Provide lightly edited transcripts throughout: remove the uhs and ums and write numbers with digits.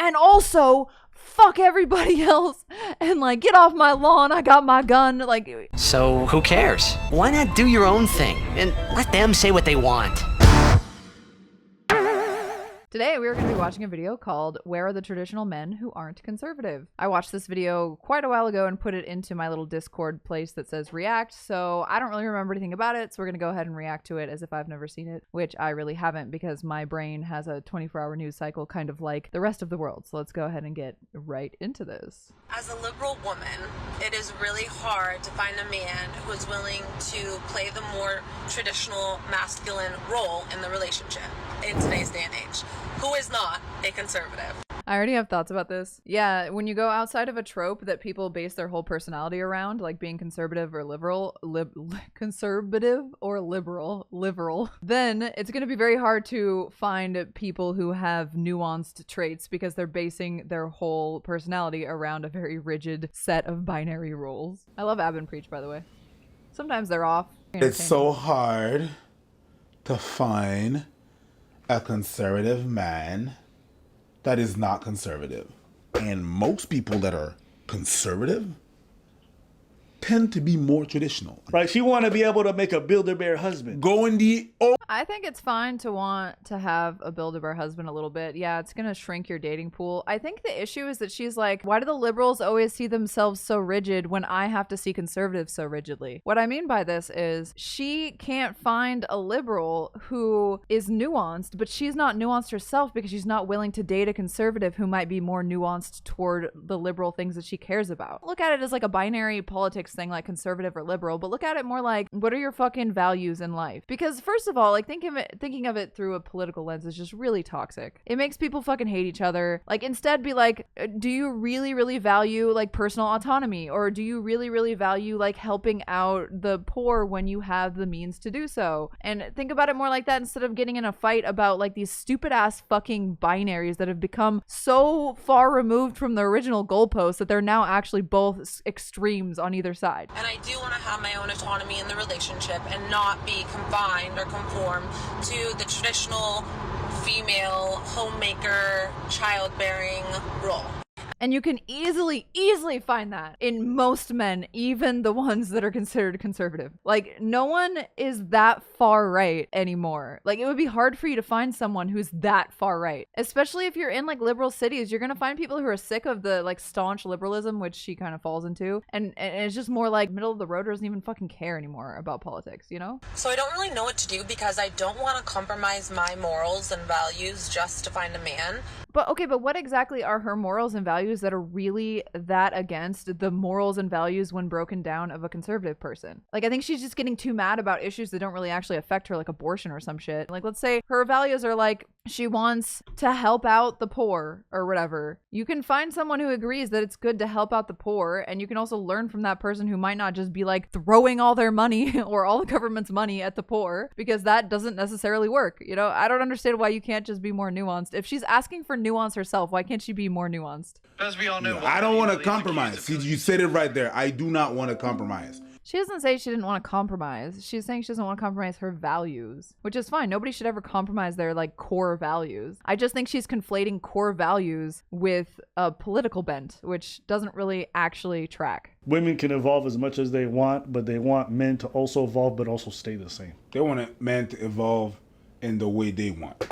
and also fuck everybody else and like get off my lawn, I got my gun. Like, so who cares? Why not do your own thing and let them say what they want? today we are going to be watching a video called Where Are the Traditional Men Who Aren't Conservative? I watched this video quite a while ago and put it into my little Discord place that says react, so I don't really remember anything about it, so we're going to go ahead and react to it as if I've never seen it, which I really haven't because my brain has a 24-hour news cycle kind of like the rest of the world. So let's go ahead and get right into this. As a liberal woman, it is really hard to find a man who is willing to play the more traditional masculine role in the relationship in today's day and age. Who is not a conservative? I already have thoughts about this. Yeah, when you go outside of a trope that people base their whole personality around, like being conservative or liberal, conservative or liberal, then it's going to be very hard to find people who have nuanced traits because they're basing their whole personality around a very rigid set of binary rules. I love Ab and Preach, by the way. Sometimes they're off. It's so hard to find a conservative man that is not conservative. And most people that are conservative tend to be more traditional. Right, she want to be able to make a Build-A-Bear husband. Go in the I think it's fine to want to have a Build-A-Bear husband a little bit. Yeah, it's gonna shrink your dating pool. I think the issue is that she's like, why do the liberals always see themselves so rigid when I have to see conservatives so rigidly? What I mean by this is she can't find a liberal who is nuanced, but she's not nuanced herself because she's not willing to date a conservative who might be more nuanced toward the liberal things that she cares about. Look at it as like a binary politics thing, like conservative or liberal, but look at it more like, what are your fucking values in life? Because first of all, like thinking of it through a political lens is just really toxic. It makes people fucking hate each other. Like, instead be like, do you really value like personal autonomy, or do you really value like helping out the poor when you have the means to do so? And think about it more like that instead of getting in a fight about like these stupid ass fucking binaries that have become so far removed from the original goalposts that they're now actually both extremes on either side. And I do want to have my own autonomy in the relationship and not be confined or conform to the traditional female homemaker childbearing role. And you can easily find that in most men, even the ones that are considered conservative. Like, no one is that far right anymore. Like, it would be hard for you to find someone who's that far right. Especially if you're in like liberal cities, you're gonna find people who are sick of the like staunch liberalism, which she kind of falls into. And it's just more like middle of the road, doesn't even fucking care anymore about politics, you know? So I don't really know what to do because I don't want to compromise my morals and values just to find a man. But okay, but what exactly are her morals and values that are really that against the morals and values when broken down of a conservative person? Like, I think she's just getting too mad about issues that don't really actually affect her, like abortion or some shit. Like, let's say her values are like, she wants to help out the poor or whatever. You can find someone who agrees that it's good to help out the poor, and you can also learn from that person who might not just be like throwing all their money or all the government's money at the poor, because that doesn't necessarily work. You know, I don't understand why you can't just be more nuanced. If she's asking for nuance herself, why can't she be more nuanced? As we all know, I don't want to compromise. See, you said it right there. I do not want to compromise. She doesn't say she didn't want to compromise. She's saying she doesn't want to compromise her values, which is fine. Nobody should ever compromise their like core values. I just think she's conflating core values with a political bent, which doesn't really actually track. Women can evolve as much as they want, but they want men to also evolve, but also stay the same. They want men to evolve in the way they want.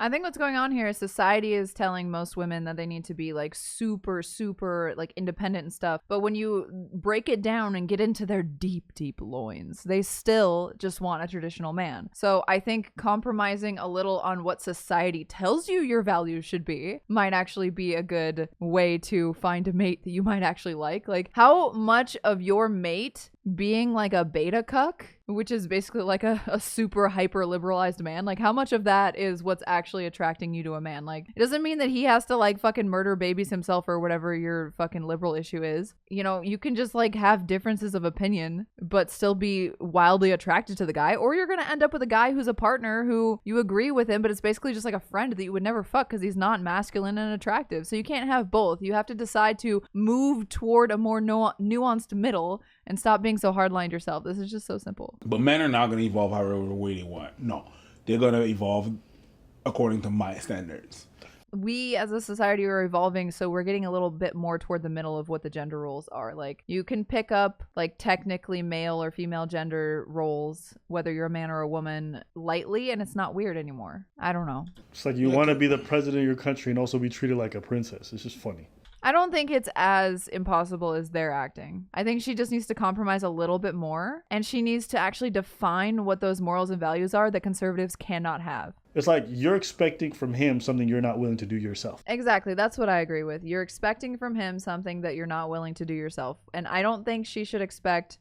I think what's going on here is society is telling most women that they need to be like super like independent and stuff. But when you break it down and get into their deep loins, they still just want a traditional man. So I think compromising a little on what society tells you your values should be might actually be a good way to find a mate that you might actually like. Like, how much of your mate being like a beta cuck, which is basically like a super hyper liberalized man, like how much of that is what's actually attracting you to a man? Like, it doesn't mean that he has to like fucking murder babies himself or whatever your fucking liberal issue is. You know, you can just like have differences of opinion but still be wildly attracted to the guy, or you're gonna end up with a guy who's a partner who you agree with him, but it's basically just like a friend that you would never fuck because he's not masculine and attractive. So you can't have both. You have to decide to move toward a more nuanced middle and stop being so hardlined yourself. This is just so simple. But men are not going to evolve however way they want. No, they're going to evolve according to my standards. we as a society are evolving, so we're getting a little bit more toward the middle of what the gender roles are. Like, you can pick up like technically male or female gender roles, whether you're a man or a woman, lightly, and it's not weird anymore. I don't know. It's like you want to be the president of your country and also be treated like a princess. It's just funny. I don't think it's as impossible as they're acting. I think she just needs to compromise a little bit more, and she needs to actually define what those morals and values are that conservatives cannot have. It's like you're expecting from him something you're not willing to do yourself. Exactly. That's what I agree with. You're expecting from him something that you're not willing to do yourself. And I don't think she should expect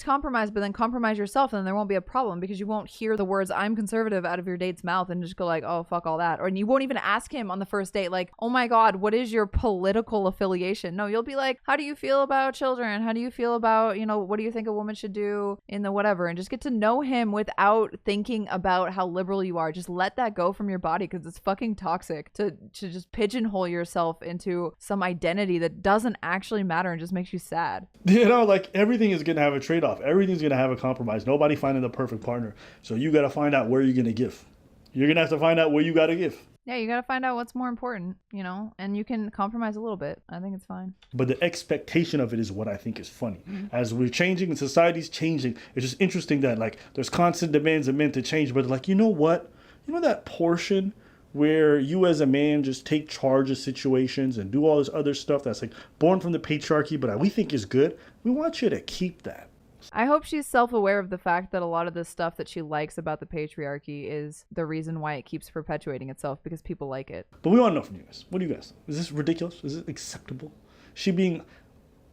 compromise, but then compromise yourself, and then there won't be a problem because you won't hear the words "I'm conservative" out of your date's mouth and just go like, "Oh, fuck all that." Or you won't even ask him on the first date like, "Oh my God, what is your political affiliation?" No, you'll be like, "How do you feel about children? How do you feel about, what do you think a woman should do in the whatever?" And just get to know him without thinking about how liberal you are. Just let that go from your body, because it's fucking toxic to just pigeonhole yourself into some identity that doesn't actually matter and just makes you sad. Like everything is going to have a trade-off. Everything's going to have a compromise. Nobody finding the perfect partner. So you got to find out where you're going to give. You're going to have to find out where you got to give. Yeah, you got to find out what's more important, and you can compromise a little bit. I think it's fine. But the expectation of it is what I think is funny. As we're changing and society's changing, it's just interesting that like there's constant demands of men to change, but like, you know what? You know that portion where you as a man just take charge of situations and do all this other stuff that's like born from the patriarchy, but we think is good? We want you to keep that. I hope she's self-aware of the fact that a lot of the stuff that she likes about the patriarchy is the reason why it keeps perpetuating itself, because people like it. But we want to know from you guys. What do you guys think? Is this ridiculous? Is it acceptable? She being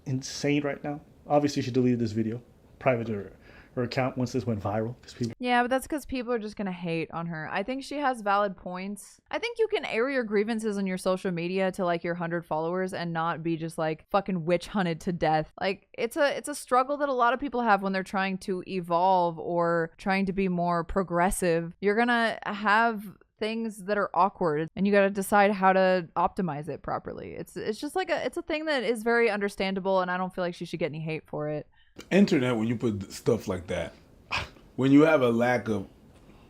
insane right now? Obviously, she deleted this video. Private her account once this went viral. Yeah, but that's because people are just gonna hate on her. I think she has valid points. I think you can air your grievances on your social media to like your 100 followers and not be just like fucking witch hunted to death. Like, it's a struggle that a lot of people have when they're trying to evolve or trying to be more progressive. You're gonna have things that are awkward, and you got to decide how to optimize it properly. It's just like it's a thing that is very understandable, and I don't feel like she should get any hate for it. Internet, when you put stuff like that, when you have a lack of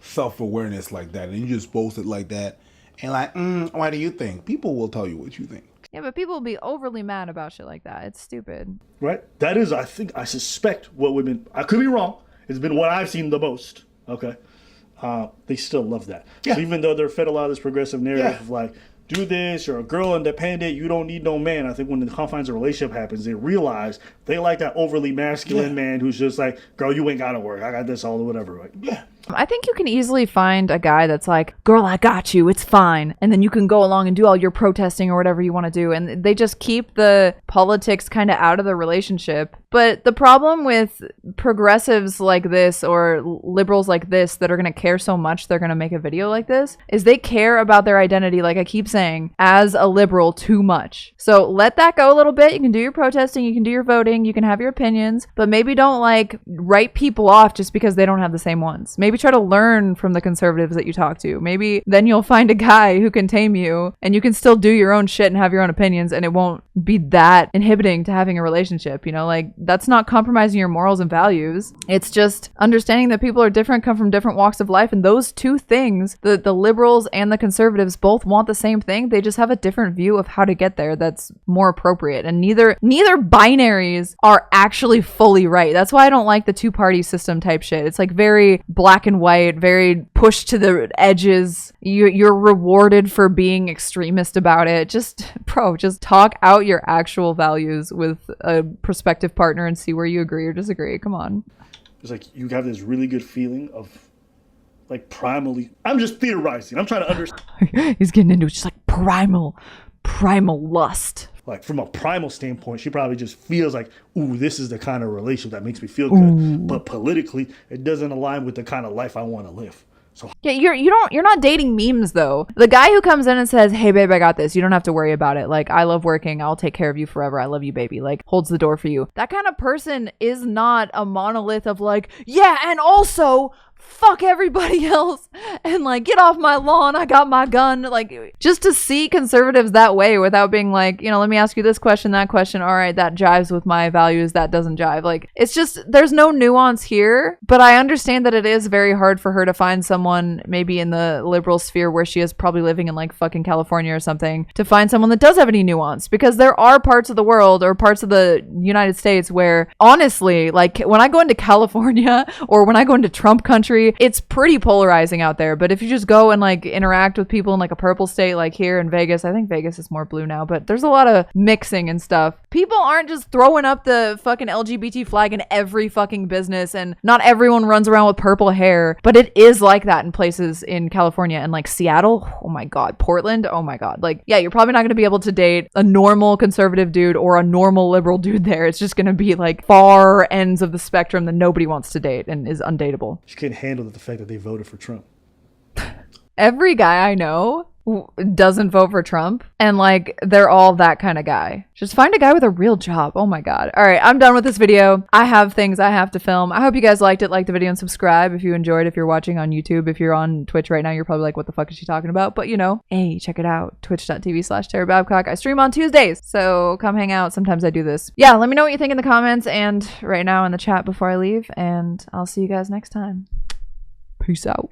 self-awareness like that, and you just post it like that, and like, why do you think? People will tell you what you think. Yeah, but people will be overly mad about shit like that. It's stupid. Right? That is, I suspect what women, I could be wrong, it's been what I've seen the most. Okay? They still love that. Yeah. So even though they're fed a lot of this progressive narrative of like, do this, you're a girl independent, you don't need no man. I think when the confines of a relationship happens, they realize they like that overly masculine man who's just like, girl, you ain't gotta work. I got this all or whatever. Like, yeah. I think you can easily find a guy that's like, girl, I got you, it's fine. And then you can go along and do all your protesting or whatever you want to do. And they just keep the politics kind of out of the relationship. But the problem with progressives like this or liberals like this that are going to care so much they're going to make a video like this is they care about their identity, like I keep saying, as a liberal too much. So let that go a little bit. You can do your protesting, you can do your voting, you can have your opinions, but maybe don't like write people off just because they don't have the same ones. Maybe try to learn from the conservatives that you talk to. Maybe then you'll find a guy who can tame you and you can still do your own shit and have your own opinions, and it won't be that inhibiting to having a relationship. Like, that's not compromising your morals and values. It's just understanding that people are different, come from different walks of life, and those two things, the liberals and the conservatives, both want the same thing. They just have a different view of how to get there that's more appropriate, and neither binaries are actually fully right. That's why I don't like the two-party system type shit. It's like very black and white, very pushed to the edges. You're rewarded for being extremist about it. Just talk out your actual values with a prospective partner and see where you agree or disagree. Come on. It's like you have this really good feeling of like primally, I'm just theorizing, I'm trying to understand. He's getting into it, just like primal lust. Like from a primal standpoint, she probably just feels like, ooh, this is the kind of relationship that makes me feel good. Ooh. But politically, it doesn't align with the kind of life I want to live. So yeah, you're not dating memes though. The guy who comes in and says, "Hey babe, I got this. You don't have to worry about it. Like, I love working. I'll take care of you forever. I love you, baby." Like, holds the door for you. That kind of person is not a monolith of like, yeah, and also fuck everybody else and like get off my lawn, I got my gun. Like, just to see conservatives that way without being like, you know, let me ask you this question, that question, all right, that jives with my values, that doesn't jive. Like, it's just, there's no nuance here. But I understand that it is very hard for her to find someone maybe in the liberal sphere where she is probably living in like fucking California or something, to find someone that does have any nuance, because there are parts of the world or parts of the United States where honestly, like when I go into California or when I go into Trump country, it's pretty polarizing out there. But if you just go and like interact with people in like a purple state, like here in Vegas, I think Vegas is more blue now, but there's a lot of mixing and stuff. People aren't just throwing up the fucking LGBT flag in every fucking business, and not everyone runs around with purple hair, but it is like that in places in California and like Seattle. Oh my God. Portland. Oh my God. Like, yeah, you're probably not going to be able to date a normal conservative dude or a normal liberal dude there. It's just going to be like far ends of the spectrum that nobody wants to date and is undateable. She can't handle the fact that they voted for Trump. Every guy I know doesn't vote for Trump, and like they're all that kind of guy. Just find a guy with a real job. Oh my God. All right, I'm done with this video. I have things I have to film. I hope you guys liked it. Like the video and subscribe if you enjoyed. If you're watching on YouTube, if you're on Twitch right now, you're probably like, what the fuck is she talking about? But you know, hey, check it out. Twitch.tv/TaraBabcock. I stream on Tuesdays, so come hang out. Sometimes I do this. Yeah, let me know what you think in the comments and right now in the chat before I leave, and I'll see you guys next time. Peace out.